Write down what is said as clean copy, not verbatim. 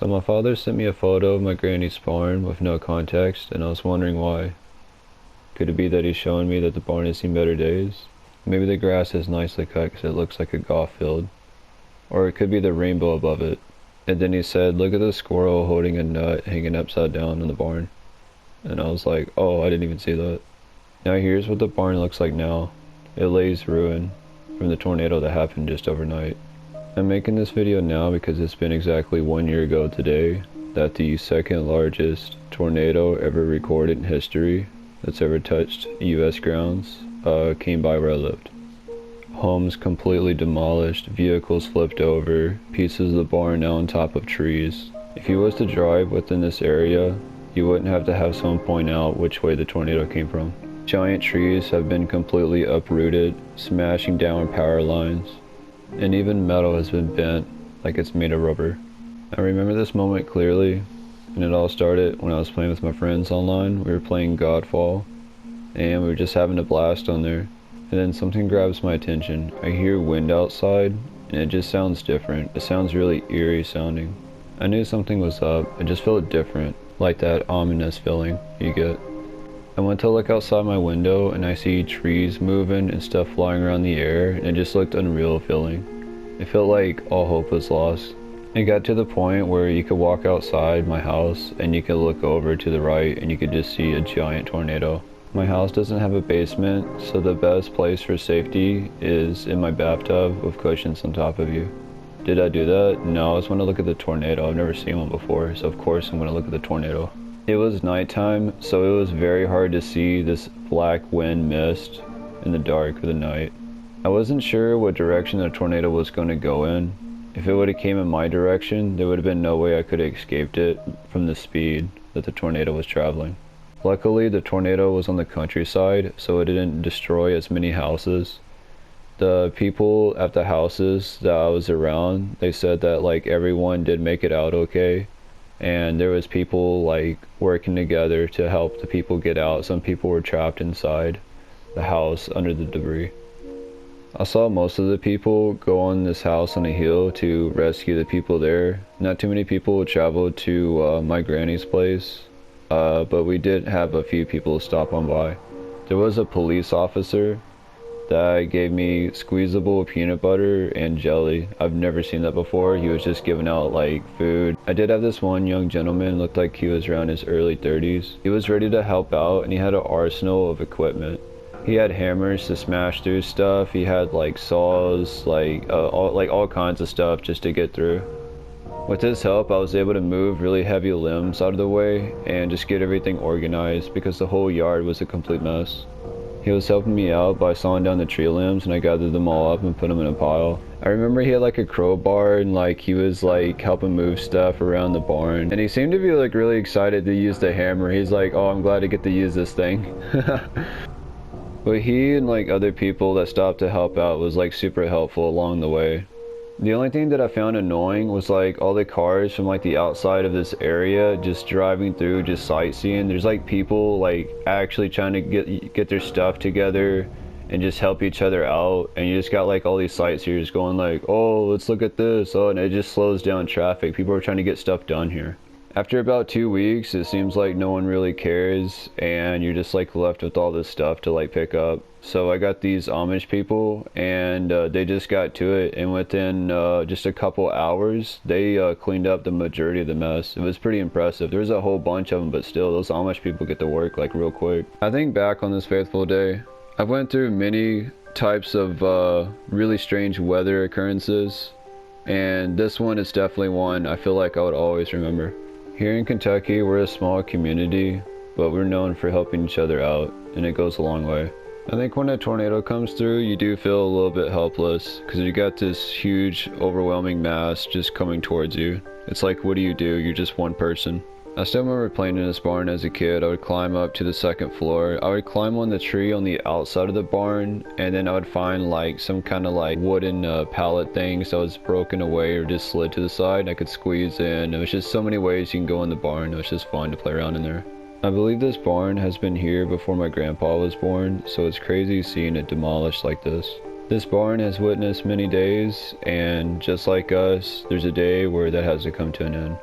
So my father sent me a photo of my granny's barn with no context, and I was wondering why. Could it be that he's showing me that the barn has seen better days? Maybe the grass is nicely cut because it looks like a golf field. Or it could be the rainbow above it. And then he said, look at the squirrel holding a nut hanging upside down in the barn. And I was like, oh, I didn't even see that. Now here's what the barn looks like now. It lays ruin from the tornado that happened just overnight. I'm making this video now because it's been exactly 1 year ago today that the second largest tornado ever recorded in history that's ever touched US grounds came by where I lived. Homes completely demolished, vehicles flipped over, pieces of the barn now on top of trees. If you was to drive within this area, you wouldn't have to have someone point out which way the tornado came from. Giant trees have been completely uprooted, smashing down power lines, and even metal has been bent like it's made of rubber. I remember this moment clearly, and it all started when I was playing with my friends online. We were playing Godfall, and we were just having a blast on there. And then something grabs my attention. I hear wind outside, and it just sounds different. It sounds really eerie sounding. I knew something was up. I just felt different, like that ominous feeling you get. I went to look outside my window, and I see trees moving and stuff flying around the air, and it just looked unreal feeling. It felt like all hope was lost. It got to the point where you could walk outside my house, and you could look over to the right, and you could just see a giant tornado. My house doesn't have a basement, so the best place for safety is in my bathtub with cushions on top of you. Did I do that? No, I just want to look at the tornado. I've never seen one before, so of course I'm going to look at the tornado. It was nighttime, so it was very hard to see this black wind mist in the dark of the night. I wasn't sure what direction the tornado was going to go in. If it would have came in my direction, there would have been no way I could have escaped it from the speed that the tornado was traveling. Luckily, the tornado was on the countryside, so it didn't destroy as many houses. The people at the houses that I was around, they said that like everyone did make it out okay. And there was people like working together to help the people get out. Some people were trapped inside the house under the debris. I saw most of the people go on this house on a hill to rescue the people there. Not too many people traveled to my granny's place, but we did have a few people stop on by. There was a police officer that gave me squeezable peanut butter and jelly. I've never seen that before. He was just giving out like food. I did have this one young gentleman, looked like he was around his early 30s. He was ready to help out, and he had an arsenal of equipment. He had hammers to smash through stuff. He had like saws, all kinds of stuff just to get through. With his help, I was able to move really heavy limbs out of the way and just get everything organized because the whole yard was a complete mess. He was helping me out by sawing down the tree limbs, and I gathered them all up and put them in a pile. I remember he had like a crowbar, and like he was like helping move stuff around the barn. And he seemed to be like really excited to use the hammer. He's like, oh, I'm glad to get to use this thing. But he and like other people that stopped to help out was like super helpful along the way. The only thing that I found annoying was like all the cars from like the outside of this area just driving through, just sightseeing. There's like people like actually trying to get their stuff together and just help each other out, and you just got like all these sightseers going like, oh, let's look at this, oh, and it just slows down traffic. People are trying to get stuff done here. After about 2 weeks, it seems like no one really cares, and you're just like left with all this stuff to like pick up. So I got these Amish people, and they just got to it, and within just a couple hours, they cleaned up the majority of the mess. It was pretty impressive. There's a whole bunch of them, but still, those Amish people get to work like real quick. I think back on this fateful day, I went through many types of really strange weather occurrences, and this one is definitely one I feel like I would always remember. Here in Kentucky, we're a small community, but we're known for helping each other out, and it goes a long way. I think when a tornado comes through, you do feel a little bit helpless, because you got this huge, overwhelming mass just coming towards you. It's like, what do? You're just one person. I still remember playing in this barn as a kid. I would climb up to the second floor. I would climb on the tree on the outside of the barn, and then I would find like some kind of like wooden pallet things that was broken away or just slid to the side. I could squeeze in. It was just so many ways you can go in the barn. It was just fun to play around in there. I believe this barn has been here before my grandpa was born, so it's crazy seeing it demolished like this. This barn has witnessed many days, and just like us, there's a day where that has to come to an end.